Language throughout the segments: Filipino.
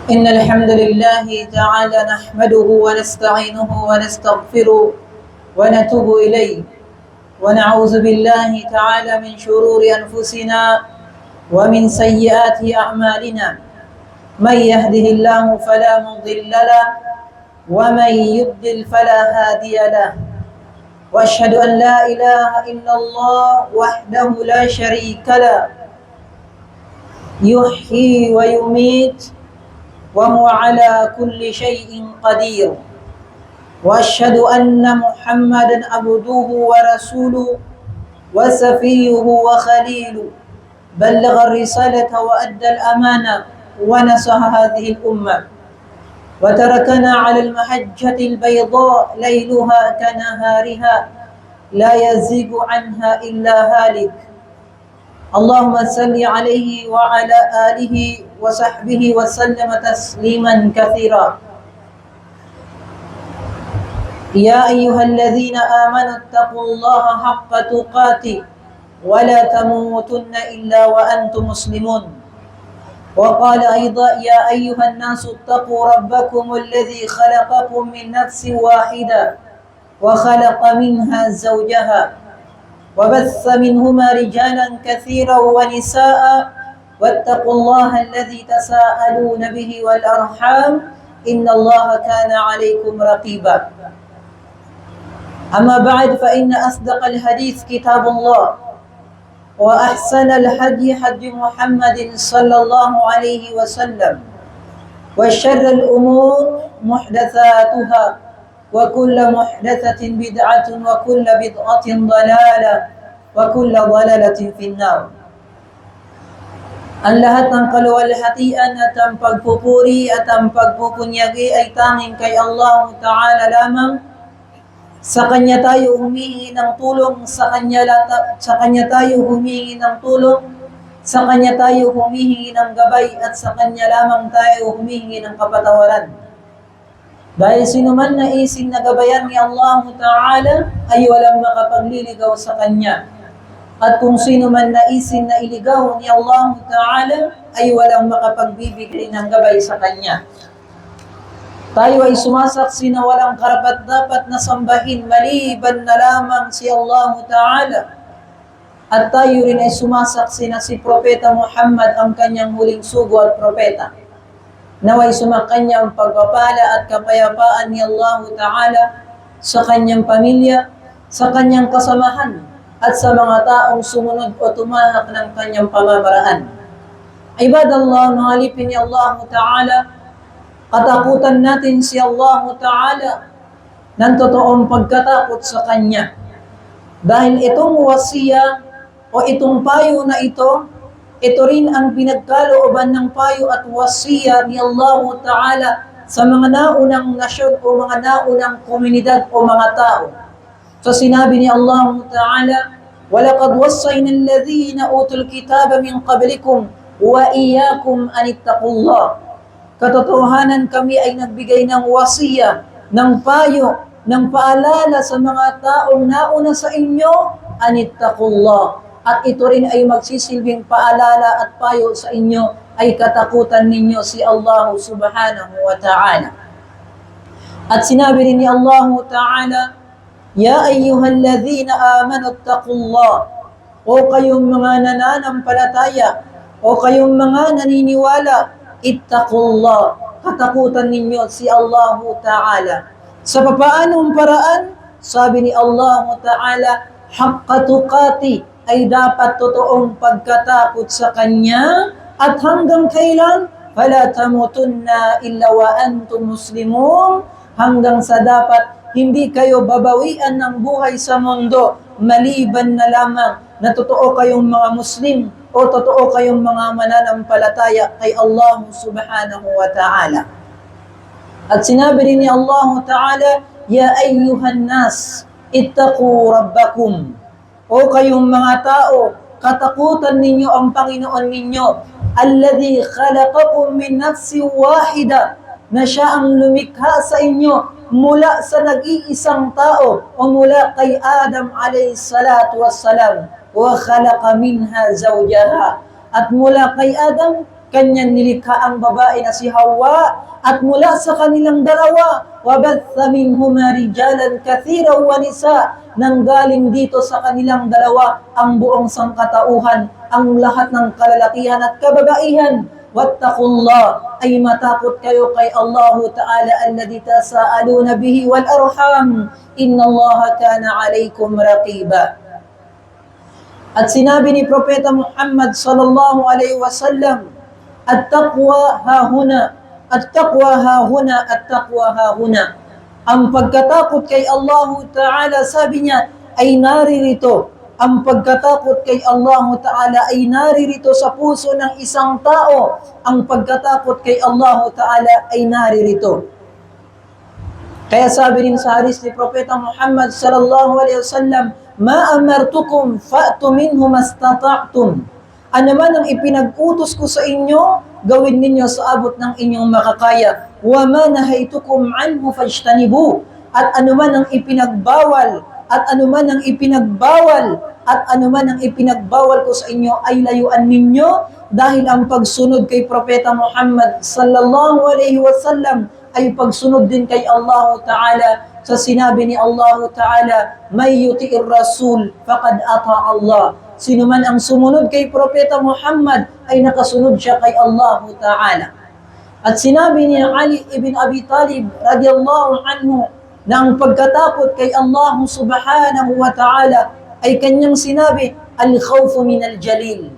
إن الحمد لله تعالى نحمده ونستعينه ونستغفره ونتوب إليه ونعوذ بالله تعالى من شرور أنفسنا ومن سيئات أعمالنا. من يهده الله فلا مضل له ومن يضلل فلا هادي له، وأشهد أن لا إله إلا الله وحده لا شريك له يحيي ويميت وهو على كل شيء قدير، وأشهد أن محمدا عبده ورسوله وصفيه وخليله، بلغ الرسالة وأدى الأمانة ونصح هذه الأمة وتركنا على المحجة البيضاء ليلها كنهارها لا يزيغ عنها إلا هالك. اللهم صل عليه وعلى آله وصحبه وسلم تسليما كثيرا. يا أيها الذين آمنوا اتقوا الله حق تقاته ولا تموتن إلا وأنتم مسلمون. وقال أيضا يا أيها الناس اتقوا ربكم الذي خلقكم من نفس واحدة وخلق منها زوجها وبث منهما رجالا كثيرا ونساء واتقوا الله الذي تساءلون به والأرحام إن الله كان عليكم رقيبا. أما بعد فإن أصدق الحديث كتاب الله وأحسن الهدي هدي محمد صلى الله عليه وسلم وشر الأمور محدثاتها وكل محدثة بدعة وكل بدعة ضلالة وكل ضلالة في النار. Ang lahat ng kaluwalhatian at ang pagpupuri at ang pagpupunyagi ay tanging kay Allah Ta'ala lamang. Sa Kanya tayo humihingi ng tulong, sa Kanya tayo humihingi ng tulong, sa Kanya tayo humihingi ng gabay, at sa Kanya lamang tayo humihingi ng kapatawaran. Dahil sino man naisin na gabayan ni Allah Ta'ala ay walang makapagliligaw sa Kanya. At kung sino man naisin na iligaw ni Allah Ta'ala ay walang makapagbibigay ng gabay sa Kanya. Tayo ay sumasaksi na walang karapat-dapat na sambahin maliban na lamang si Allah Ta'ala. At tayo rin ay sumasaksi na si Propeta Muhammad ang kanyang huling sugo at propeta. Naway sumakanya ang pagpapala at kapayapaan ni Allah Ta'ala sa kanyang pamilya, sa kanyang kasamahan, at sa mga taong sumunod o tumahak ng kanyang pamamaraan. Ibadallah, mga alipin ni Allah Ta'ala, katakutan natin si Allah Ta'ala ng totoong pagkatakot sa Kanya. Dahil itong wasiya o itong payo na ito rin ang pinagkalooban ng payo at wasiya ni Allah Ta'ala sa mga naunang nasyon o mga naunang komunidad o mga tao. So sinabi ni Allah Ta'ala, وَلَقَدْ وَصَّيْنَا الَّذِينَ أُوتُوا الْكِتَابَ مِنْ قَبْلِكُمْ وَإِيَّاكُمْ أَنِ اتَّقُوا اللَّهَ. Katotohanan kami ay nagbigay ng wasiya, ng payo, ng paalala sa mga taong nauna sa inyo, أَنِ اتَّقُوا اللَّهَ. At ito rin ay magsisilbing paalala at payo sa inyo ay katakutan ninyo si Allah Subhanahu wa Ta'ala. At sinabi rin ni Allah Ta'ala, Ya ayyuhalladhina amanu attaqullah. O kayong mga nananampalataya, o kayong mga naniniwala, ittaqullah. Katakutan ninyo si Allah Ta'ala. Sa papaanong paraan? Sabi ni Allah Ta'ala, haqqa tuqati, ay dapat totoong pagkatakot sa Kanya, at hanggang kailan? Fala tamutunna illa wa antum muslimun, hanggang sa dapat hindi kayo babawian ng buhay sa mundo maliban na lamang na totoo kayong mga Muslim o totoo kayong mga mananampalataya kay Allah Subhanahu wa Ta'ala. At sinabi rin ni Allah Ta'ala, Ya ayyuhan nas, ittaqu rabbakum. O kayong mga tao, katakutan ninyo ang Panginoon ninyo, alladhi khalaqakum min nafsin wahida, na siya ang lumikha sa inyo mula sa nag-iisang tao o mula kay Adam alayhi salatu wassalam, wa khalaqa minha zawjaha. At mula kay Adam, kanyang nilikha ang babae na si Hawa, at mula sa kanilang dalawa, wabatha minhuma rijalan kathiran wa nisa, nanggaling dito sa kanilang dalawa ang buong sangkatauhan, ang lahat ng kalalakihan at kababaihan. Wattaqullah, ay matakot kayo kay Allah Ta'ala alladhi tasaaluna bihi wal arham, innallaha kana alaykum raqiba. At sinabi ni Propeta Muhammad sallallahu alaihi wasallam, at-taqwa hahuna, at-taqwa hahuna, at-taqwa hahuna. Ang pagkatakot kay Allah Ta'ala, sabi niya, ay naririto. Ang pagkatakot kay Allah Ta'ala ay naririto sa puso ng isang tao. Ang pagkatakot kay Allah Ta'ala ay naririto. Kaya sabi rin sa hadis ni Propeta Muhammad sallallahu alaihi wasallam, ma amartukum fa'tu minhu mastata'tum. Ano man ang ipinag-utos ko sa inyo, gawin ninyo sa abot ng inyong makakaya. Wa ma nahaytukum anhu fajtanibu. At ano man ang ipinagbawal, at ano man ang ipinagbawal, at ano man ang ipinagbawal ko sa inyo ay layuan ninyo, dahil ang pagsunod kay Propeta Muhammad sallallahu alaihi wasallam ay pagsunod din kay Allah Ta'ala. Sa sinabi ni Allah Ta'ala, may yuti'ir rasul faqad ata Allah. Sino man ang sumunod kay Propeta Muhammad ay nakasunod siya kay Allah Ta'ala. At sinabi ni Ali ibn Abi Talib radiyallahu anhu na ang pagkatakot kay Allah subhanahu wa ta'ala ay kanyang sinabi, al-khawfu min al-jalil.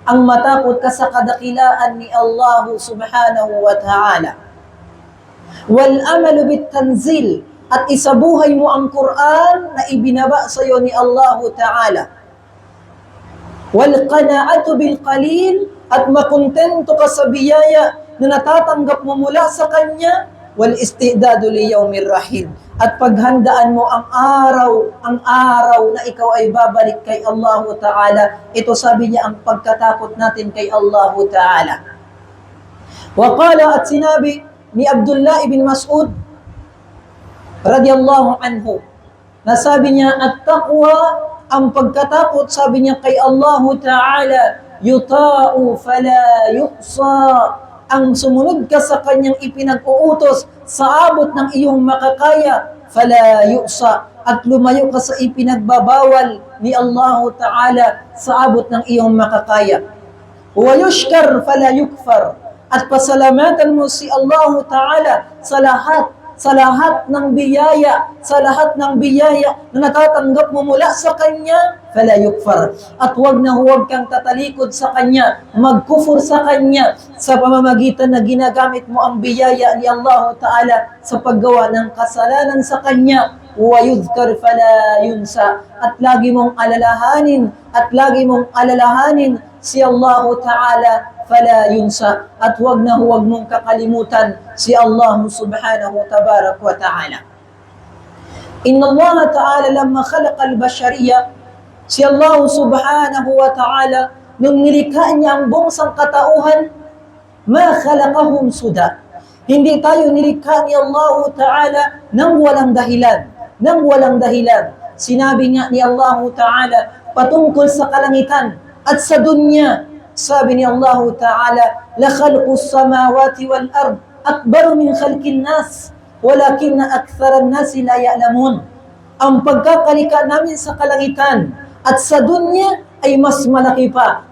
Ang matakot ka sa kadakilaan ni Allah subhanahu wa ta'ala. Wal-amalu bit-tanzil. At isabuhay mo ang Quran na ibinaba sa iyo ni Allah Ta'ala. Wal-qana'atu bil-qalil. At makontento ka sa biyaya na natatanggap mo mula sa Kanya. Wal-istidadu li yawmir rahim. At paghandaan mo ang araw na ikaw ay babalik kay Allah Ta'ala. Ito sabi niya ang pagkatakot natin kay Allah Ta'ala. Wa qala, at sinabi ni Abdullah ibn Mas'ud radiyallahu anhu, na sabi niya, at-taqwa, ang pagkatakot, sabi niya kay Allah Ta'ala, yuta'u fala yuqsa. Ang sumunod ka sa kanyang ipinag-uutos sa abot ng iyong makakaya, fala yuqsa, at lumayo ka sa ipinagbabawal ni Allah Ta'ala sa abot ng iyong makakaya. Wa yushkar fala yukfar, at pasalamatan mo si Allah Ta'ala sa lahat ng biyaya, na natatanggap mo mula sa Kanya, fala yukfar. At huwag kang tatalikod sa Kanya, magkufur sa Kanya, sa pamamagitan na ginagamit mo ang biyaya ni Allah Ta'ala sa paggawa ng kasalanan sa Kanya. Wa yudhkar fala yunsa. At lagi mong alalahanin si Allah Ta'ala, fala yunsa. At huwag mong kakalimutan si Allah subhanahu tabarak wa ta'ala. Inna Allah Ta'ala lamma khalaqa al-bashariyya, si Allah subhanahu wa ta'ala, nung nilikha niya ang buong sangkatauhan, ma khalaqahum suda. Hindi tayo nilikha ni Allah Ta'ala nang walang dahilan. Sinabi nga ni Allah Ta'ala patungkol sa kalangitan at sa dunya, sabi ni Allah Ta'ala, la khalqus samawati wal ard akbaru min khalqin nas walakinna aktharan nasi la ya'lamun. Ang pagkakalika namin sa kalangitan at sa dunya ay mas malaki pa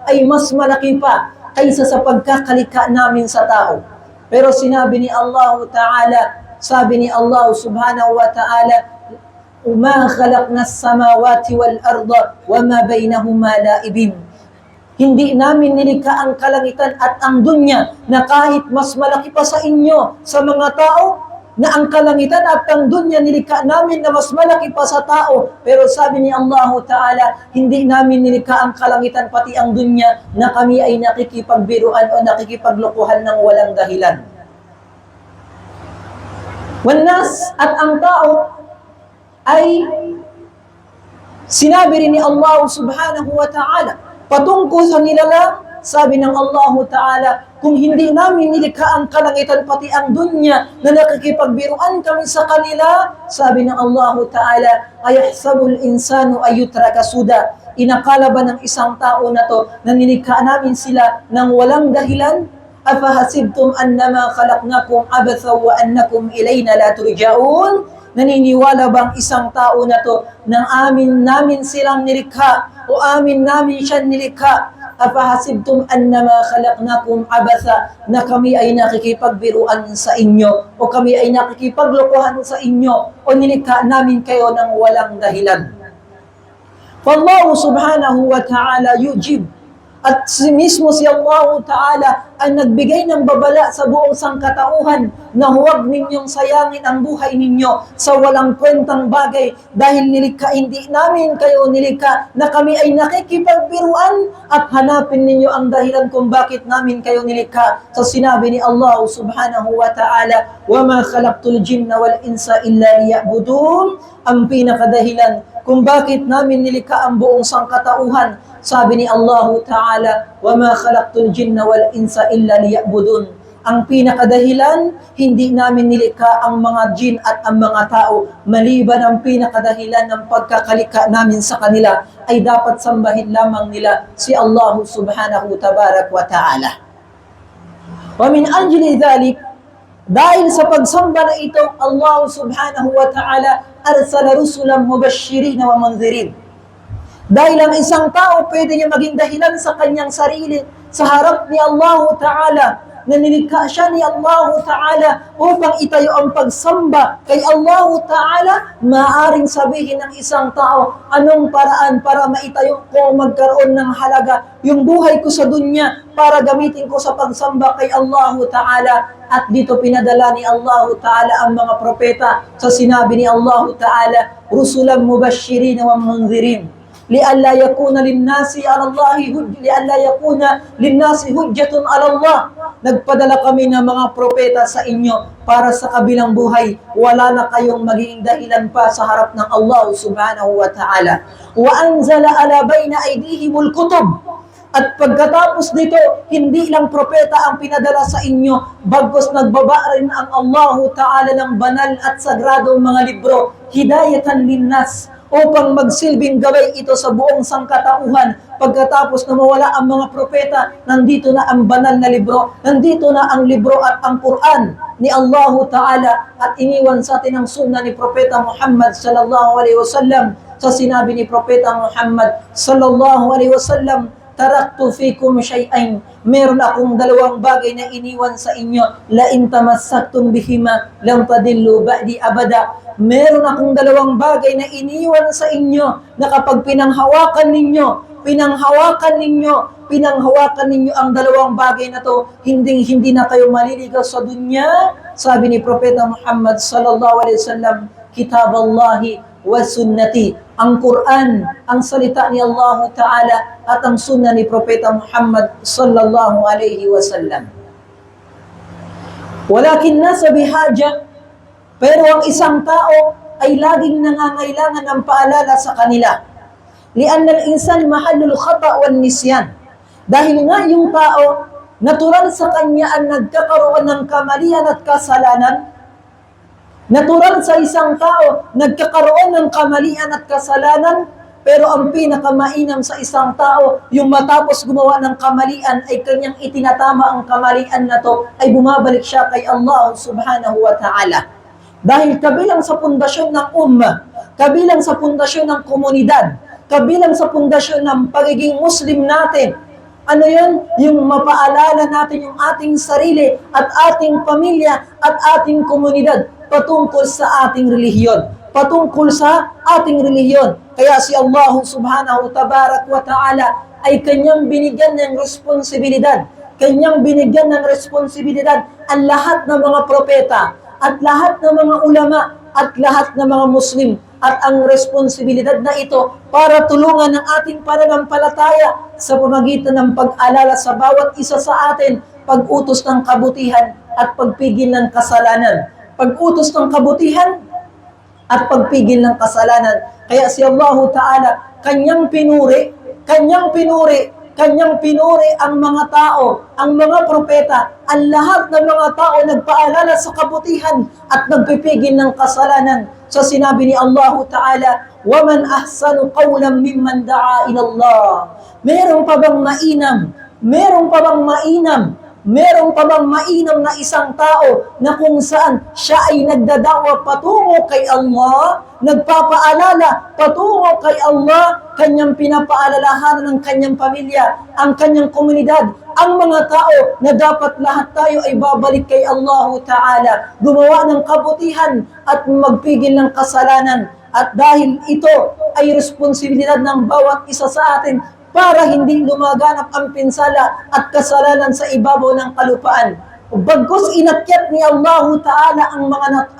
kaysa sa pagkakalika namin sa tao. Pero sinabi ni Allah Ta'ala, sabi ni Allah subhanahu wa ta'ala, ma khalaqna as-samawati wal arda wa ma bainahuma la'ibin. Hindi namin nilikha ang kalangitan at ang dunya na kahit mas malaki pa sa inyo, sa mga tao, na ang kalangitan at ang dunya nilikha namin na mas malaki pa sa tao. Pero sabi ni Allah Ta'ala, hindi namin nilikha ang kalangitan pati ang dunya na kami ay nakikipagbiruan o nakikipaglokohan ng walang dahilan. Wannas, at ang tao ay sinabi rin ni Allah subhanahu wa ta'ala patungkol sa nilalang, sabi ng Allah Ta'ala, kung hindi namin nilikha ang kalangitan pati ang dunya na nakikipagbiruan kami sa kanila, sabi ng Allah Ta'ala, ayahsabul insanu ayutraka suda. Inakala ba ng isang tao na to na nilikha namin sila ng walang dahilan? Afahasibtum annama khalaqnakum abatha wa annakum ilayna la turja'un? Naniniwala bang isang tao na to nang namin silang nilikha o namin siya nilikha? Afahasibtum annama khalaqnakum abatha, na kami ay nakikipagbiruan sa inyo o kami ay nakikipaglokohan sa inyo o nilikha namin kayo ng walang dahilan. Allah subhanahu wa ta'ala yujib, at mismo si Allah Ta'ala ang nagbigay ng babala sa buong sangkatauhan na huwag ninyong sayangin ang buhay ninyo sa walang kwentang bagay dahil hindi namin kayo nilikha na kami ay nakikipagbiruan, at hanapin ninyo ang dahilan kung bakit namin kayo nilikha. So sinabi ni Allah Subhanahu wa Ta'ala, وَمَا خَلَقْتُ الْجِنَّ وَالْإِنسَ إِلَّا لِيَعْبُدُونَ. Ang pinakadahilan kung bakit namin nilikha ang buong sangkatauhan, sabi ni Allah Ta'ala, وَمَا خَلَقْتُ الْجِنَّ وَالْإِنسَ إِلَّا لِيَعْبُدُونَ. Ang pinakadahilan, hindi namin nilikha ang mga jin at ang mga tao, maliban ang pinakadahilan ng pagkakalikha namin sa kanila ay dapat sambahin lamang nila si Allah Subhanahu Tabarak wa Ta'ala. Wa min ajli dhalik, dahil sa pagsamba na ito, Allah Subhanahu wa Ta'ala arsala rusulan mubashirin wa munzirin. Dahil ang isang tao pwede niya maging dahilan sa kanyang sarili sa harap ni Allah Ta'ala, na nilikha siya ni Allah Ta'ala upang itayo ang pagsamba kay Allah Ta'ala. Maaring sabihin ng isang tao, anong paraan para maitayo ko magkaroon ng halaga yung buhay ko sa dunya para gamitin ko sa pagsamba kay Allah Ta'ala? At dito pinadala ni Allah Ta'ala ang mga propeta sa sinabi ni Allah Ta'ala, rusulan mubashirin wa munzirin. لئلا يكون للناس على الله لئلا يكون للناس حجة على الله. Nagpadala kami ng mga propeta sa inyo para sa kabilang buhay wala na kayong magiging dahilan pa sa harap ng Allah Subhanahu wa Ta'ala. Wa anzala ala bayna aydihimul kutub. At pagkatapos nito, hindi lang propeta ang pinadala sa inyo, bagkus nagbaba rin ang Allah Ta'ala ng banal at sagradong mga libro, hidayatan linnas, upang magsilbing gabay ito sa buong sangkatauhan. Pagkatapos na mawala ang mga propeta, nandito na ang banal na libro, nandito na ang libro at ang Quran ni Allah Ta'ala, at iniwan sa atin ang sunnah ni Propeta Muhammad sallallahu alaihi wasallam. Sa sinabi ni Propeta Muhammad sallallahu alaihi wasallam, taraktu fikum syai'ain, meron akong dalawang bagay na iniwan sa inyo, la in tamassaktum bihima lam tadillu ba'di abada. Meron akong dalawang bagay na iniwan sa inyo na kapag pinanghawakan ninyo ang dalawang bagay na to, hindi na kayo maliligaw sa dunya. Sabi ni Propeta Muhammad sallallahu alaihi wasallam, kitaballahi wa sunnati, ang Quran, ang salita ni Allah Ta'ala, at ang sunnah ni Propeta Muhammad sallallahu alaihi wasallam. Walakin nasa bihaja, pero ang isang tao ay laging nangangailangan ng paalala sa kanila. Lianna al-insan mahallul khata' wan nisyan. Dahil nga yung tao, natural sa kanya ang nagkakaroon ng kamalian at kasalanan. Natural sa isang tao, nagkakaroon ng kamalian at kasalanan, pero ang pinakamainam sa isang tao, yung matapos gumawa ng kamalian ay kanyang itinatama ang kamalian na to, ay bumabalik siya kay Allah Subhanahu wa Ta'ala. Dahil kabilang sa pundasyon ng ummah, kabilang sa pundasyon ng komunidad, kabilang sa pundasyon ng pagiging Muslim natin, ano yun? Yung mapaalala natin yung ating sarili at ating pamilya at ating komunidad patungkol sa ating relihiyon. Patungkol sa ating relihiyon. Kaya si Allah Subhanahu Tabarak wa Ta'ala ay kanyang binigyan ng responsibilidad. Kanyang binigyan ng responsibilidad ang lahat ng mga propeta, at lahat ng mga ulama, at lahat ng mga Muslim, at ang responsibilidad na ito para tulungan ang ating pananampalataya sa pamamagitan ng pag-alala sa bawat isa sa atin, pag-utos ng kabutihan at pagpigil ng kasalanan. pag-utos ng kabutihan, at pagpigil ng kasalanan. Kaya si Allah Ta'ala, kanyang pinuri ang mga tao, ang mga propeta, ang lahat ng mga tao nagpaalala sa kabutihan at nagpipigil ng kasalanan. So sinabi ni Allah Ta'ala, وَمَنْ أَحْسَنُ قَوْلًا مِمَّنْ دَعَا إِلَى اللَّهِ. Meron pa bang mainam na isang tao na kung saan siya ay nagdadawa patungo kay Allah, nagpapaalala patungo kay Allah, kanyang pinapaalalahanan ng kanyang pamilya, ang kanyang komunidad, ang mga tao na dapat lahat tayo ay babalik kay Allah Ta'ala, gumawa ng kabutihan at magpigil ng kasalanan. At dahil ito ay responsibilidad ng bawat isa sa atin para hindi lumaganap ang pinsala at kasalanan sa ibabaw ng kalupaan. Bagkus inakyat ni Allah Ta'ala ang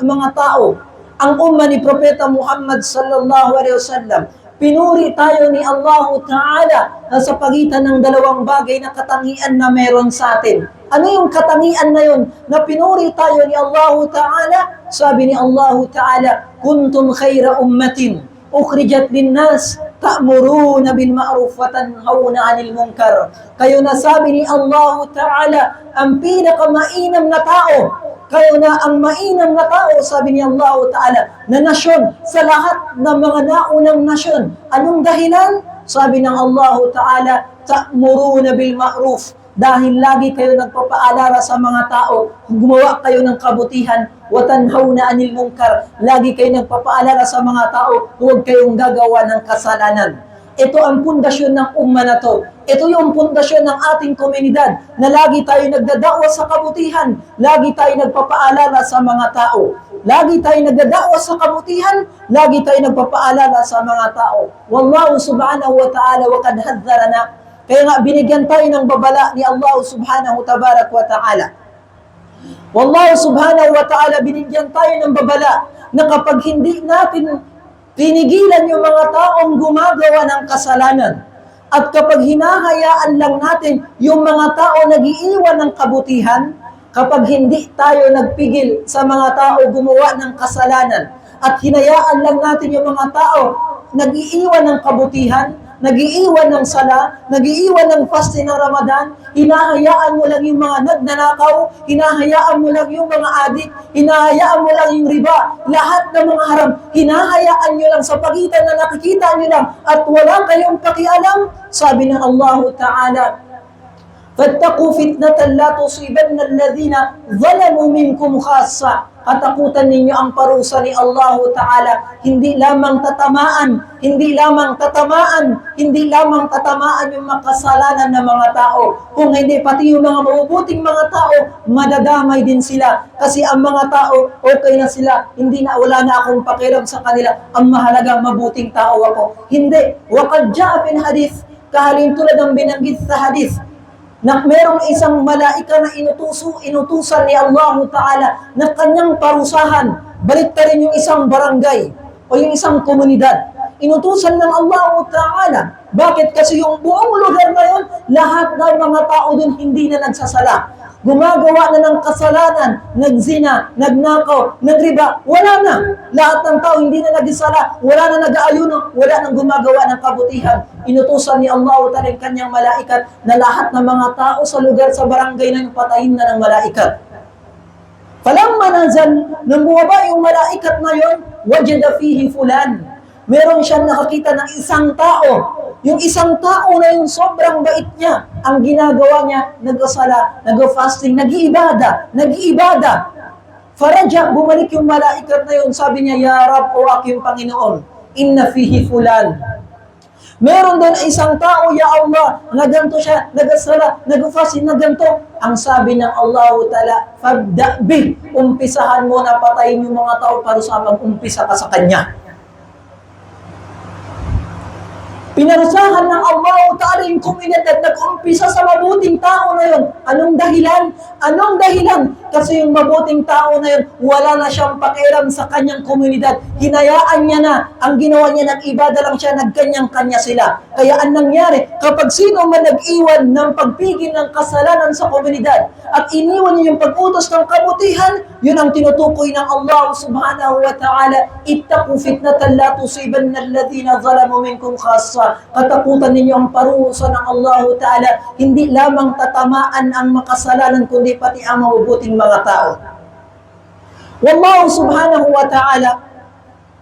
mga tao, ang umma ni Propeta Muhammad sallallahu alaihi wasallam, pinuri tayo ni Allah Ta'ala sa pagitan ng dalawang bagay na katangian na meron sa atin. Ano yung katangian na yun na pinuri tayo ni Allah Ta'ala? Sabi ni Allah Ta'ala, kuntum khayra ummatin ukhrijat linnas ta'muruna bil ma'ruf wa tanhauna 'anil munkar. Kayo na, sabi ni Allah Ta'ala, ang pinakamainam na tao. Kayo na ang mainam na tao, sabi ni Allah Ta'ala, na nasyon sa lahat ng mga naunang nasyon. Anong dahilan? Sabi ng Allah Ta'ala, ta'muruna bil ma'ruf. Dahil lagi kayo nagpapaalala sa mga tao, gumawa kayo ng kabutihan, wa tanhauna 'anil munkar. Lagi kayo nagpapaalala sa mga tao, huwag kayong gagawa ng kasalanan. Ito ang pundasyon ng umma na to. Ito yung pundasyon ng ating komunidad na lagi tayo nagdadawa sa kabutihan, lagi tayo nagpapaalala sa mga tao. Lagi tayo nagdadawa sa kabutihan, lagi tayo nagpapaalala sa mga tao. Wallahu subhanahu wa ta'ala wa qad haddharana. Kaya nga, binigyan tayo ng babala ni Allah subhanahu tabarak wa ta'ala. Wallahu subhanahu wa ta'ala, binigyan tayo ng babala na kapag hindi natin tinigilan yung mga taong gumagawa ng kasalanan, at kapag hinahayaan lang natin yung mga tao nag-iiwan ng kabutihan, kapag hindi tayo nagpigil sa mga tao gumawa ng kasalanan, at hinayaan lang natin yung mga tao nag-iiwan ng kabutihan, nag-iiwan ng sala, nag-iiwan ng fasting ng Ramadan, hinahayaan mo lang yung mga nagnanakaw, hinahayaan mo lang yung mga adik, hinahayaan mo lang yung riba, lahat ng mga haram, hinahayaan nyo lang sa pagitan na nakikita nyo lang at wala kayong pakialam. Sabi ng Allah Ta'ala, فَاتَّقُوا فِتْنَةً لَا تُصِيبَنَّ الَّذِينَ ظَلَمُوا مِنْكُمْ خَاصَّةً. Katakutan ninyo ang parusa ni Allah Ta'ala, hindi lamang tatamaan yung makasalanan ng mga tao, kung hindi pati yung mga mabubuting mga tao, madadamay din sila. Kasi ang mga tao, okay na sila, wala na akong pakialam sa kanila, ang mahalagang mabuting tao ako. Hindi. وَقَدْ جَاءَ فِي الْحَدِيثِ, kahalin tulad ng binanggit sa hadith, na merong isang malaika na inutusan ni Allah Ta'ala na kanyang parusahan, baliktarin yung isang barangay o yung isang komunidad. Inutusan ng Allah Ta'ala. Bakit? Kasi yung buong lugar na yun, lahat ng mga tao dun hindi na nagsasala. Gumagawa na ng kasalanan, nagzina, nagnakaw, nagriba, wala na. Lahat ng tao hindi na nagsasala, wala na nag-aayuno, wala nang gumagawa ng kabutihan. Inutusan ni Allah Ta'ala yung kanyang malaikat na lahat ng mga tao sa lugar, sa barangay na yung patayin na ng malaikat. Falamma nazal, nang bumaba yung malaikat na yun, wajada fihi fulan. Meron siyang nakakita ng isang tao. Yung isang tao na yung sobrang bait niya. Ang ginagawa niya, nag-asala, nag-fasting, nag-iibada. Faraja, bumalik yung malaikat na yun. Sabi niya, Ya Rab, o aking Panginoon, inna fihi fulan. Meron din isang tao, Ya Allah, na ganito siya, nag-asala, nag-fasting, na ganito. Ang sabi ng Allah Ta'ala, fabda'bih, umpisahan mo na patayin yung mga tao para sa mag-umpisa ka sa kanya. Pinarusahan ng Allah Ta'ala yung komunidad, nag-umpisa sa mabuting tao na yun. Anong dahilan? Anong dahilan? Kasi yung mabuting tao na yun, wala na siyang pakialam sa kanyang komunidad. Hinayaan niya na. Ang ginawa niya, nag-ibada lang siya, nagkanyang-kanya sila. Kaya ang nangyari, kapag sino man nag-iwan ng pagpigil ng kasalanan sa komunidad at iniwan niya yung pag-utos ng kabutihan, yun ang tinutukoy ng Allah subhanahu wa ta'ala, ittaqu fitnatan la tusibanna alladhina zalamu minkum khassa. Katakutan ninyo ang parusa ng Allah ta'ala, hindi lamang tatamaan ang makasalanan, kundi pati ang mabubuting mga tao. Wallahu subhanahu wa ta'ala,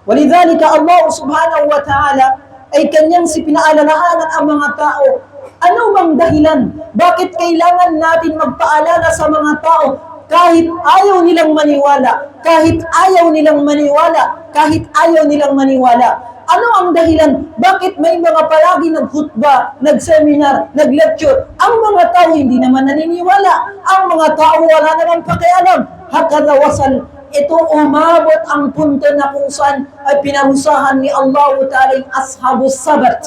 walidhalika Allah subhanahu wa ta'ala ay kanyang pinaalalahanan ang mga tao. Ano bang dahilan? Bakit kailangan natin magpaalala sa mga tao kahit ayaw nilang maniwala? Kahit ayaw nilang maniwala? Kahit ayaw nilang maniwala? Ano ang dahilan? Bakit may mga palagi nag-khutba, nag-seminar, nag-lecture? Ang mga tao hindi naman naniniwala. Ang mga tao wala naman pakialam. Hakada wasal. Ito umabot ang punto na kung saan ay pinarusahan ni Allah Ta'ala yung ashabus sabat.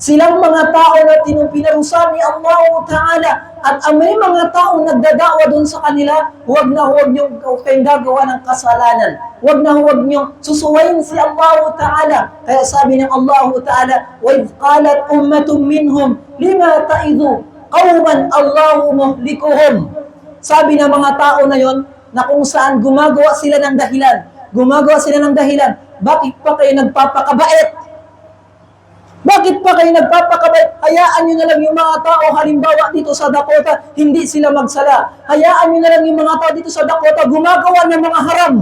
Silang mga tao na pinarusahan ni Allah Ta'ala. At may mga tao nagdadawa doon sa kanila, huwag na huwag niyong kayong gagawa ng kasalanan. Huwag na huwag niyong susuwayin si Allah Ta'ala. Kaya sabi ng Allah Ta'ala, وَإِذْ قَالَتْ أُمَّةٌ مِّنْهُمْ لِمَا تَعِذُوا قَوْمًا اللَّهُ مُهْلِكُهُمْ. Sabi ng mga tao na yon, na kung saan gumagawa sila ng dahilan. Gumagawa sila ng dahilan. Bakit pa kayo nagpapakabait? Bakit pa kayo nagpapakabait? Hayaan nyo na lang yung mga tao, halimbawa dito sa Dakota, hindi sila magsala. Hayaan nyo na lang yung mga tao dito sa Dakota, gumagawa ng mga haram.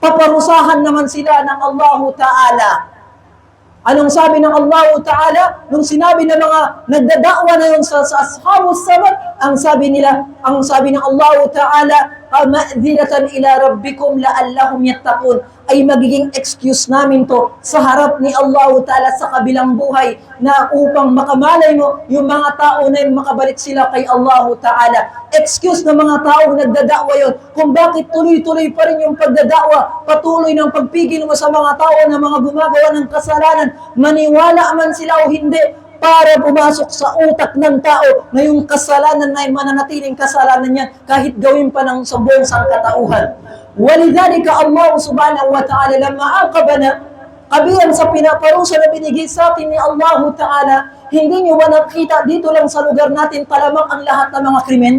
Paparusahan naman sila ng Allah Ta'ala. Anong sabi ng Allah Ta'ala? Nung sinabi ng mga nagdadakwa na yun sa ashabus sabat, ang sabi ng Allah Ta'ala, ma'dhinatan ila rabbikum la'allahum yattaqun, ay magiging excuse namin to sa harap ni Allah Ta'ala sa kabilang buhay na upang makamalay mo yung mga tao na yung makabalik sila kay Allah Ta'ala. Excuse ng mga tao nagdadakwa yun kung bakit tuloy-tuloy pa rin yung pagdadakwa, patuloy ng pagpigil mo sa mga tao na mga gumagawa ng kasalanan, maniwala man sila o hindi, para pumasok sa utak ng tao na yung kasalanan na yung mananatiling kasalanan niya kahit gawin pa ng sa buong sangkatauhan. Walidhalika Allah subhanahu wa ta'ala lamma aqabana, kabilang sa pinaparusa na binigay sa atin ni Allah Ta'ala, hindi nyo ba nakita dito lang sa lugar natin talamang ang lahat ng mga krimen?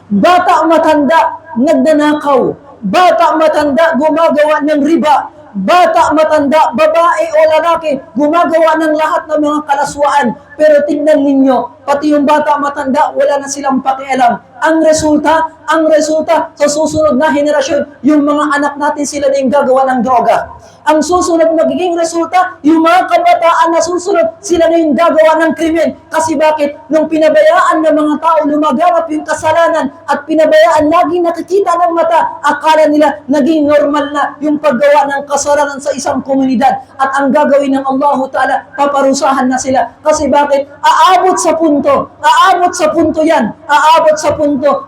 Bata matanda, nagnanakaw. Bata matanda, gumagawa ng riba. Bata matanda, babae o lalaki, gumagawa ng lahat ng mga kalaswaan. Pero tingnan ninyo, pati yung bata matanda, wala na silang pakialam. Ang resulta sa susunod na henerasyon, yung mga anak natin sila na yung gagawa ng droga. Ang susunod magiging resulta, yung mga kabataan na susunod, sila na yung gagawa ng krimen. Kasi bakit? Nung pinabayaan ng mga tao, lumaganap yung kasalanan at pinabayaan, lagi nakikita ng mata, akala nila naging normal na yung paggawa ng kasalanan sa isang komunidad. At ang gagawin ng Allah Ta'ala, paparusahan na sila. Kasi bakit? Aabot sa punto yan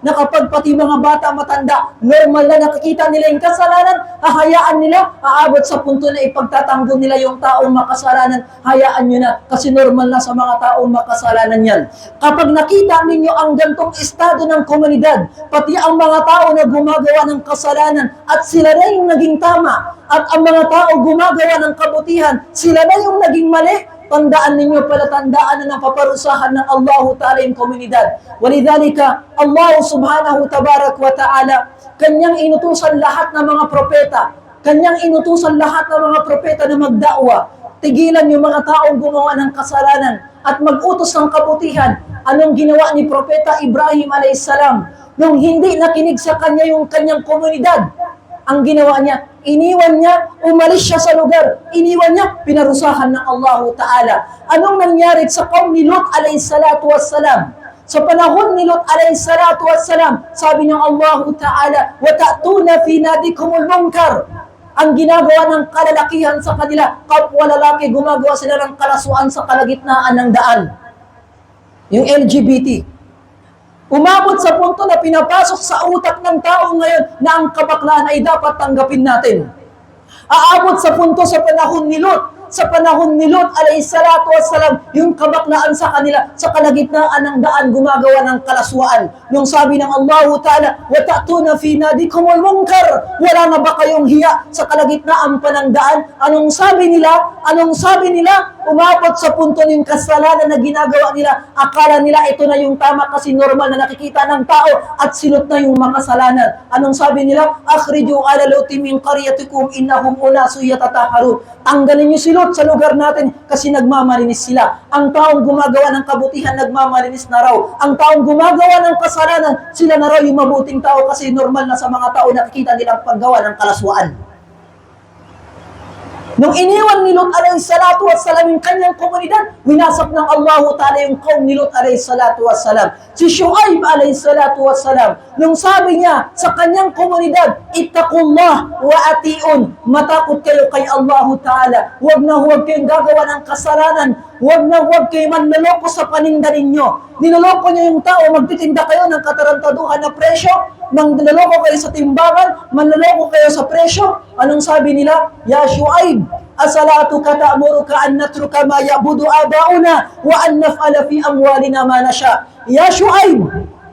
na kapag pati mga bata matanda, normal na nakikita nila yung kasalanan, hahayaan nila, aabot sa punto na ipagtatanggol nila yung taong makasalanan, hayaan nyo na, kasi normal na sa mga taong makasalanan yan. Kapag nakita ninyo ang gantong estado ng komunidad, pati ang mga tao na gumagawa ng kasalanan, at sila na yung naging tama, at ang mga tao gumagawa ng kabutihan, sila na yung naging mali, tandaan ninyo, palatandaan na ng paparusahan ng Allah Ta'ala yung komunidad. Walidhalika, Allah subhanahu tabarak wa ta'ala, kanyang inutusan lahat ng mga propeta, kanyang inutusan lahat ng mga propeta na magdakwa, tigilan yung mga taong gumawa ng kasalanan, at mag-utos ng kabutihan. Anong ginawa ni Propeta Ibrahim a.s. nung hindi nakinig sa kanya yung kanyang komunidad? Ang ginawa niya, iniwan niya, umalis siya sa lugar, iniwan niya, pinarusahan ng Allah Ta'ala. Anong nangyari sa kaum ni Lut a.s. Sa panahon ni Lut a.s. sabi ng Allah Ta'ala, وَتَأْتُونَ فِي نَادِكُمُ الْمُنْكَرِ. Ang ginagawa ng kalalakihan sa kanila, kapwa lalaki, gumagawa sila ng kalaswaan sa kalagitnaan ng daan. Yung LGBT. Umabot sa punto na pinapasok sa utak ng tao ngayon na ang kabaklaan ay dapat tanggapin natin. Aabot sa punto sa panahon ni Lot, sa panahon ni Lot alayhi salatu wassalam, yung kabaklaan sa kanila, sa kalagitnaan ng daan, gumagawa ng kalaswaan. Nung sabi ng Allah Ta'ala, وَتَأْتُونَ فِي نَادِكُمُ الْمُنْكَرِ, wala na ba kayong hiya sa kalagitnaan pa ng daan? Anong sabi nila? Anong sabi nila? Umabot sa punto ng kasalanan na ginagawa nila. Akala nila ito na yung tama kasi normal na nakikita ng tao at silot na yung makasalanan. Anong sabi nila? Akhriju ala luti min qaryatikum innahum unasu yatataharun. Tanggalin niyo silot sa lugar natin kasi nagmamalinis sila. Ang taong gumagawa ng kabutihan, nagmamalinis na raw. Ang taong gumagawa ng kasalanan, sila na raw yung mabuting tao kasi normal na sa mga tao nakikita nilang paggawa ng kalaswaan. Nung iniwan ni Lot alayhi salatu wassalam yung kanyang komunidad, winasak ng Allah Ta'ala yung kaum ni Lot alayhi salatu wassalam. Si Shu'aib alayhi salatu wassalam, nung sabi niya sa kanyang komunidad, ittaqullah wa ati'un, matakot kayo kay Allah Ta'ala. Huwag na huwag kayong gagawa ng kasalanan. Huwag na huwag kayo manloloko sa paninda ninyo. Niloloko niyo yung tao, magtitinda kayo ng katarantaduhan na presyo, manloloko kayo sa timbangan, manloloko kayo sa presyo. Anong sabi nila? Ya Shu'aib, asalatuka ta'muruka an natruka ma ya'budu aba'una wa an naf'ala fi amwalina ma nasha. Ya Shu'aib,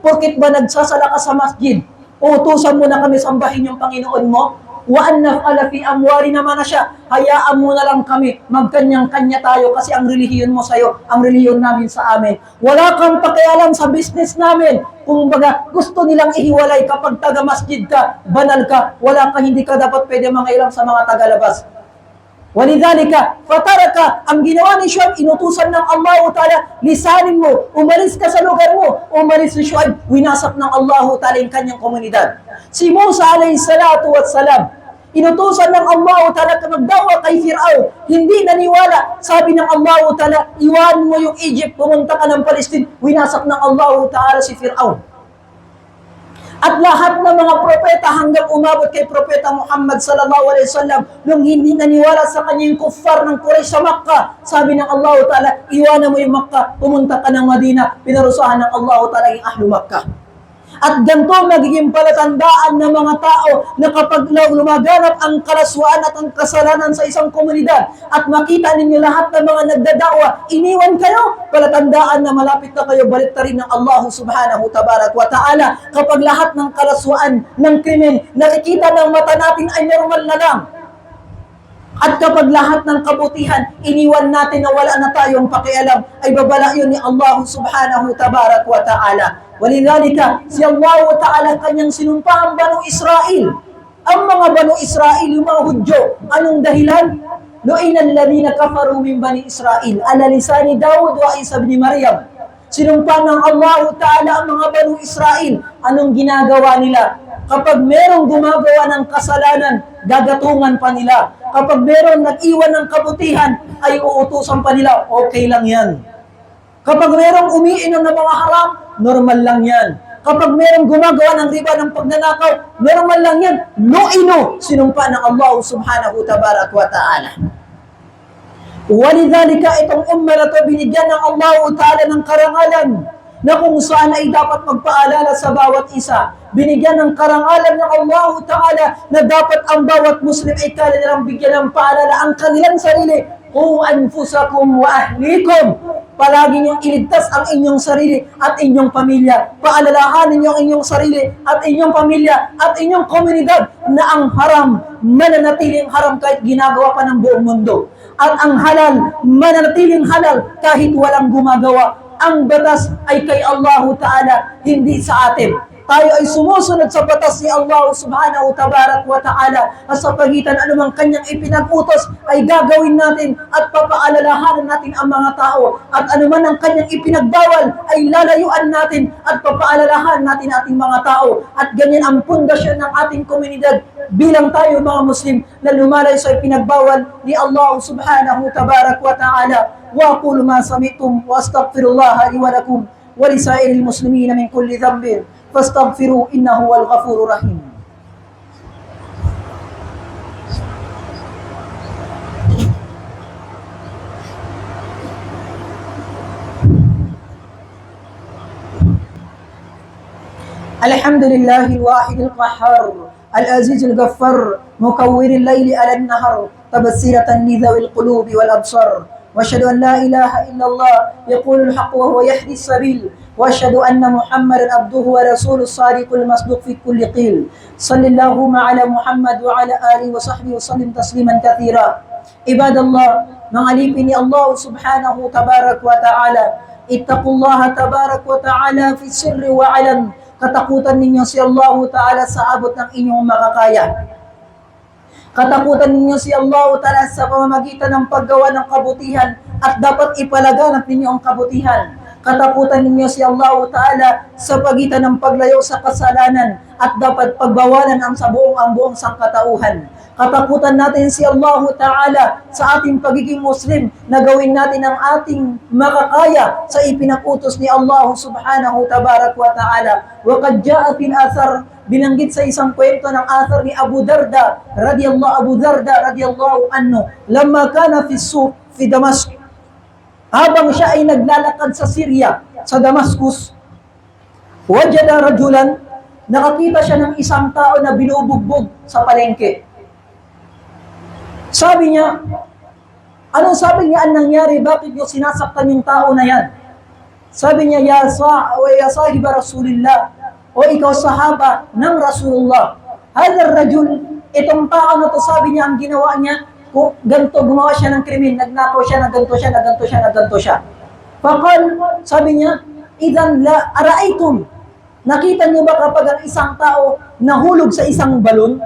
porkit ba nagsasala ka sa masjid, utusan mo na kami sambahin yung Panginoon mo? Wa an naf'ala fi amwalina ma nasha, hayaan mo na lang kami, magkanyang-kanya tayo kasi ang relihiyon mo sa'yo, ang relihiyon namin sa amin. Wala kang pakialam sa business namin. Kung baga, gusto nilang ihiwalay kapag taga-masjid ka, banal ka, wala ka, hindi ka dapat pwede mangailang sa mga tagalabas. Walidhalika, fataraka, ang ginawa ni Shu'aib, inutusan ng Allah Ta'ala, lisanin mo, umalis ka sa lugar mo, umalis si Shu'aib, winasak ng Allah Ta'ala yung kanyang komunidad. Si Musa alayhi salatu wassalam, inutusan ng Allah Ta'ala na magdawa kay Fir'aun, hindi naniwala, sabi ng Allah Ta'ala, iwan mo yung Egypt, pumunta ka ng Palestine, winasak ng Allah Ta'ala si Fir'aun. At lahat ng mga propeta hanggang umabot kay Propeta Muhammad sallallahu alaihi wasallam, nung hindi naniwala sa kanyang kuffar ng Quraysh sa Makkah, sabi ng Allah Ta'ala, iwanan mo yung Makkah, pumunta ka ng Madina, pinarusahan ng Allah Ta'ala yung Ahlu Makkah. At ganito magiging palatandaan ng mga tao na kapag lumaganap ang kalaswaan at ang kasalanan sa isang komunidad at makita ninyo lahat ng mga nagdadawa, iniwan kayo, palatandaan na malapit na kayo baliktarin ng Allah subhanahu tabarak wa ta'ala. Kapag lahat ng kalaswaan, ng krimen, nakikita ng mata natin ay normal na lang. At kapag lahat ng kabutihan, iniwan natin na wala na tayong pakialam, ay babala yun ni Allah subhanahu tabarak wa ta'ala. Walidhalika, si Allah Ta'ala kanyang sinumpa ang Banu Israel. Ang mga Banu Israel, yung mga Hudyo, anong dahilan? Lu'ina alladhina kafaru min Bani Israel ala lisani Dawud wa Isa ibn Maryam. Sinumpa ng Allah Ta'ala ang mga Banu Israel. Anong ginagawa nila? Kapag merong gumagawa ng kasalanan, gagatungan pa nila. Kapag merong nag-iwan ng kabutihan, ay uutusan pa nila, okay lang yan. Kapag merong umiinom ng mga haram, normal lang yan. Kapag merong gumagawa ng riba ng pagnanakaw, normal lang yan. No-ino, sinumpa ng Allah subhanahu tabarak wa ta'ala. Walidhalika, itong ummah na ito, binigyan ng Allah Ta'ala ng karangalan na kung saan ay dapat magpaalala sa bawat isa. Binigyan ng karangalan ng Allah Ta'ala na dapat ang bawat Muslim ay kanilang bigyan ng paalala ang kanilang sarili. Qu anfusakum wa ahlikum. Palagi niyong iligtas ang inyong sarili at inyong pamilya. Paalalahanin niyo ang inyong sarili at inyong pamilya at inyong komunidad na ang haram, mananatiling haram kahit ginagawa pa ng buong mundo. At ang halal, mananatiling halal kahit walang gumagawa. Ang batas ay kay Allah Ta'ala, hindi sa atin. Tayo ay sumusunod sa batas ni Allah subhanahu tabarak wa ta'ala at sa pagitan anumang kanyang ipinag-utos ay gagawin natin at papaalalahanan natin ang mga tao at anuman ang kanyang ipinagbawal ay lalayuan natin at papaalalahanan natin ating mga tao at ganyan ang pundasyon ng ating komunidad bilang tayo mga Muslim na lumalay sa ipinagbawal ni Allah subhanahu tabarak wa ta'ala. Wa aqulu ma sami'tum wa astaghfirullah li wa lakum wa li sa'iril muslimina min kulli dhanbin fastaghfiru innahu wal ghafurur rahim. Alhamdulillahil wahidil qahhar al-aziz al-ghaffar mukawwiril layli 'ala an-nahar تبصرة لذوي القلوب والأبصار وأشهد أن لا إله إلا الله يقول الحق وهو يهدي السبيل وأشهد أن محمدا عبده ورسوله الصادق المصدوق في كل قيل صلى اللهم على محمد وعلى آله وصحبه وسلم تسليما كثيرا عباد الله mengalipin ni Allah subhanahu tabarak wa ta'ala ittaqullaha tabarak wa ta'ala fi sirri wa alam katakutan ninyo si Allah ta'ala sa abot ng inyong makakaya katakutan ninyo si Allah ta'ala sa pamamagitan ng paggawa ng kabutihan at dapat ipalaganap ninyo ang kabutihan katakutan ninyo si Allah Ta'ala sa pagitan ng paglayo sa kasalanan at dapat pagbawalan ang buong sangkatauhan. Katakutan natin si Allah Ta'ala sa ating pagiging Muslim na gawin natin ang ating makakaya sa ipinakutos ni Allah Subhanahu Tabarak wa Ta'ala. Wa qad ja'a fil athar, binanggit sa isang kwento ng athar ni Abu Darda radiyallahu anhu, lamma kana fi suq fi Damascus, habang siya ay naglalakad sa Syria, sa Damascus, wajada rajulan, nakakita siya ng isang tao na binubugbog sa palengke. Sabi niya, anong sabi niya ang nangyari? Bakit niyo sinasaktan yung tao na yan? Sabi niya, ya sahiba Rasulillah, o ikaw sahaba ng Rasulullah. Hadar rajul, itong tao na to, sabi niya, ang ginawa niya, ganito, gumawa siya ng krimen, nagnakaw siya, naganto siya. Fakal, sabi niya, idan la araitum, nakita niyo ba kapag ang isang tao nahulog sa isang balon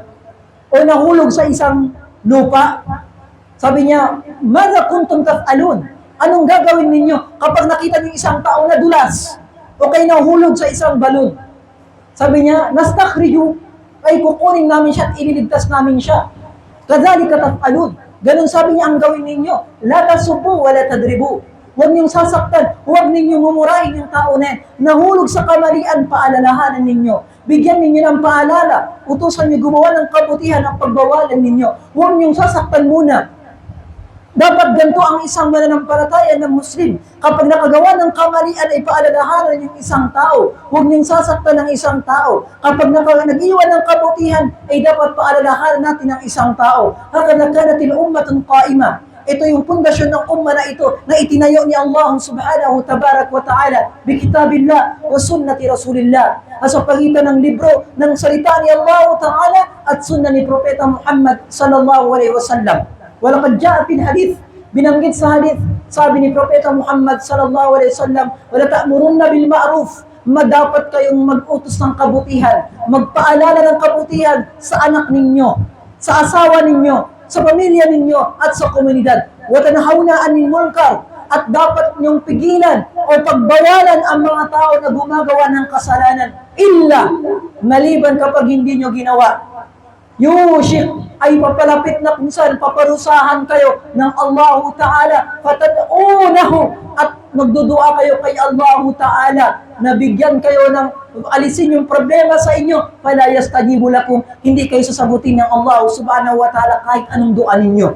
o nahulog sa isang lupa? Sabi niya, madha kuntum taf'alun, anong gagawin ninyo kapag nakita niyo isang tao na dulas o kay nahulog sa isang balon? Sabi niya, nastakhriju, ay kukunin namin siya at ililigtas namin siya. Kadhalika taf'alun. Ganun sabi niya ang gawin ninyo. La tasubu wa la tadribu. Huwag niyong sasaktan, huwag ninyong mumurahin yung tao na yan. Nahulog sa kamalian, paalalahanan ninyo. Bigyan ninyo ng paalala. Utusan niyo gumawa ng kabutihan ang pagbawalan ninyo. Huwag niyong sasaktan muna. Dapat ganito ang isang mananampalataya ng Muslim. Kapag nakagawa ng kamalian ay paalalahanan yung isang tao. Huwag niyong sasaktan ng isang tao. Kapag nag-iwan ng kabutihan ay dapat paalalahanan natin ang isang tao. Hakana kanatil ummatun qaima. Ito yung pundasyon ng umma na ito na itinayo ni Allah subhanahu tabarak wa ta'ala bi kitabillah wa sunnati rasulillah. Sa pagitan ng libro ng salita ni Allah ta'ala at sunna ni Propeta Muhammad sallallahu alaihi wasallam. Walaqad ja'a fil hadith, binanggit sa hadith, sabi ni Propeta Muhammad sallallahu alaihi wasallam, wala ta'murunna bil ma'ruf, dapat kayong mag-utos ng kabutihan, magpaalala ng kabutihan sa anak ninyo, sa asawa ninyo, sa pamilya ninyo, at sa komunidad. Wa tanhauna 'anil munkar, at dapat niyong pigilan o pagbawalan ang mga tao na gumagawa ng kasalanan, illa, maliban kapag hindi niyo ginawa. Yushik, ay papalapit na kung saan paparusahan kayo ng Allah Ta'ala, fatad'unahu, at magdudua kayo kay Allah Ta'ala, na bigyan kayo ng alisin yung problema sa inyo, fala yastajibu lakum, hindi kayo sasagutin ng Allah Subhanahu wa Ta'ala kahit anong dua ninyo.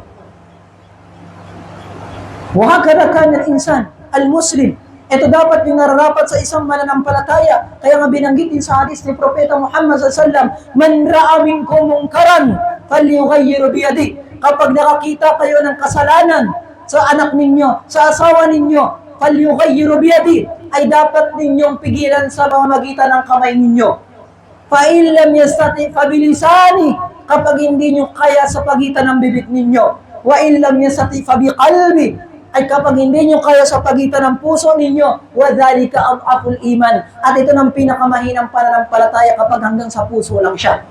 Wa hakadha kana al-insan al-muslim, ito dapat yung nararapat sa isang mananampalataya. Kaya nga binanggit din sa hadis ni Propeta Muhammad SAW, man ra'a minkum munkaran falyughayyiru biyadi. Kapag nakakita kayo ng kasalanan sa anak ninyo, sa asawa ninyo, falyughayyiru biyadi, ay dapat ninyong pigilan sa pamamagitan ng kamay ninyo. Fa in lam yastati fa bilisani, kapag hindi nyo kaya sa pagitan ng bibig ninyo. Wa in lam yastati fa biqalbi, ay kapag hindi nyo kaya sa pagitan ng puso ninyo, وَذَلِكَ أَضْعَفُ الْإِيمَانِ, at ito ng pinakamahinang pananampalataya kapag hanggang sa puso lang siya.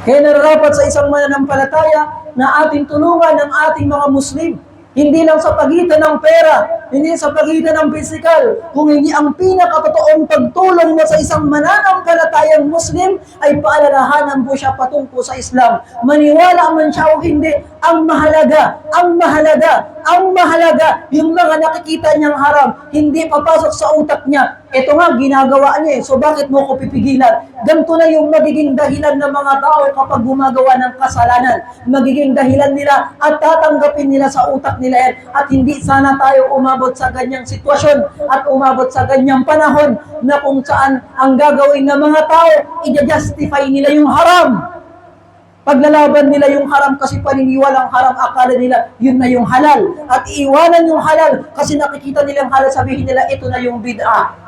Kaya nararapat sa isang mananampalataya na ating tulungan ng ating mga Muslim, hindi lang sa pagitan ng pera, hindi sa pagitan ng pisikal, kung hindi ang pinakatotoong pagtulong mo sa isang mananampalatayang Muslim ay paalalahanan po siya patungko sa Islam. Maniwala man siya o hindi, ang mahalaga, yung mga nakikita niyang haram, hindi papasok sa utak niya. Ito nga, ginagawa niya so bakit mo ko pipigilan? Ganito na yung magiging dahilan ng mga tao kapag gumagawa ng kasalanan. Magiging dahilan nila at tatanggapin nila sa utak nila yan. At hindi sana tayo umabot sa ganyang sitwasyon at umabot sa ganyang panahon na kung saan ang gagawin ng mga tao, i-justify nila yung haram. Paglalaban nila yung haram kasi paniniwalang haram, akala nila yun na yung halal. At iiwanan yung halal kasi nakikita nilang halal, sabihin nila ito na yung bid'ah.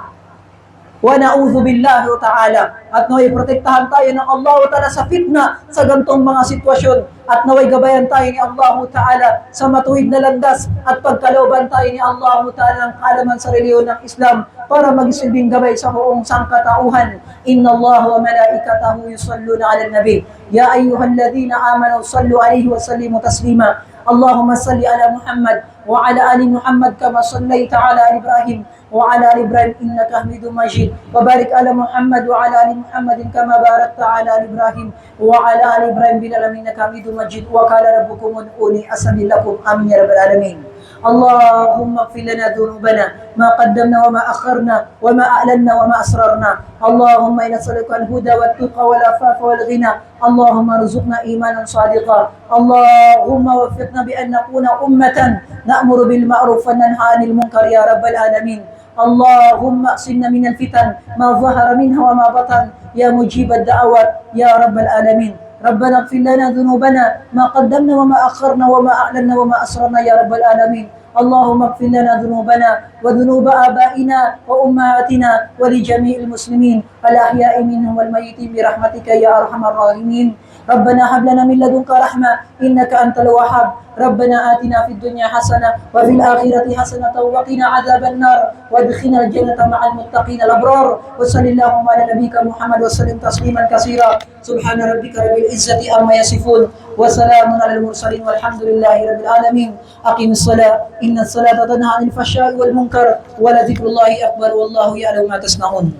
Wa na'udhu billahi ta'ala. At naway protektahan tayo ng Allah ta'ala sa fitna sa gantong mga sitwasyon. At naway gabayan tayo ni Allah ta'ala sa matuwid na landas at pagkalooban tayo ni Allah ta'ala ng kaalaman sa reliyon ng Islam para magsilbing gabay sa buong sangkatauhan. Inna Allah wa malaikatahu yusalluna ala nabi. Ya ayyuhalladhina amanu sallu alaihi wa sallimu taslima. Allahumma salli ala Muhammad wa ala ali Muhammad kama sallaita ala Ibrahim وعلى آل إبراهيم إنك حميد مجيد وبارك على محمد وعلى آل محمد كما باركت على آل إبراهيم وعلى آل إبراهيم بالعالمين إنك حميد مجيد وقال ربكم ادعوني أستجب لكم آمين يا رب العالمين. اللهم اغفر لنا ذنوبنا ما قدمنا وما أخرنا وما أعلنا وما أسررنا. اللهم إنا نسألك الهدى والتقى والعفاف والغنى. اللهم ارزقنا إيمانا صادقا. اللهم وفقنا بأن نكون أمة نأمر بالمعروف وننهى عن المنكر يا رب العالمين. اللهم اقسمنا من الفتن ما ظهر منها وما بطن يا مجيب الدعوات يا رب العالمين. ربنا اغفر لنا ذنوبنا ما قدمنا وما أخرنا وما أعلنا وما أسررنا يا رب العالمين. اللهم اغفر لنا ذنوبنا وذنوب آبائنا وأمهاتنا ولجميع المسلمين الأحياء منهم والميتين برحمتك يا أرحم الراحمين. ربنا هب لنا من لدنك رحمة إنك أنت الوهاب. ربنا آتنا في الدنيا حسنة وفي الآخرة حسنة وقنا عذاب النار وادخلنا الجنة مع المتقين الأبرار. وصلى اللهم على نبيك محمد وسلم تسليما كثيرا. سبحان ربك رب العزة عما يصفون وسلام على المرسلين والحمد لله رب العالمين. أقم الصلاة إن الصلاة تنهى عن الفحشاء والمنكر ولذكر الله أكبر والله يعلم ما تصنعون.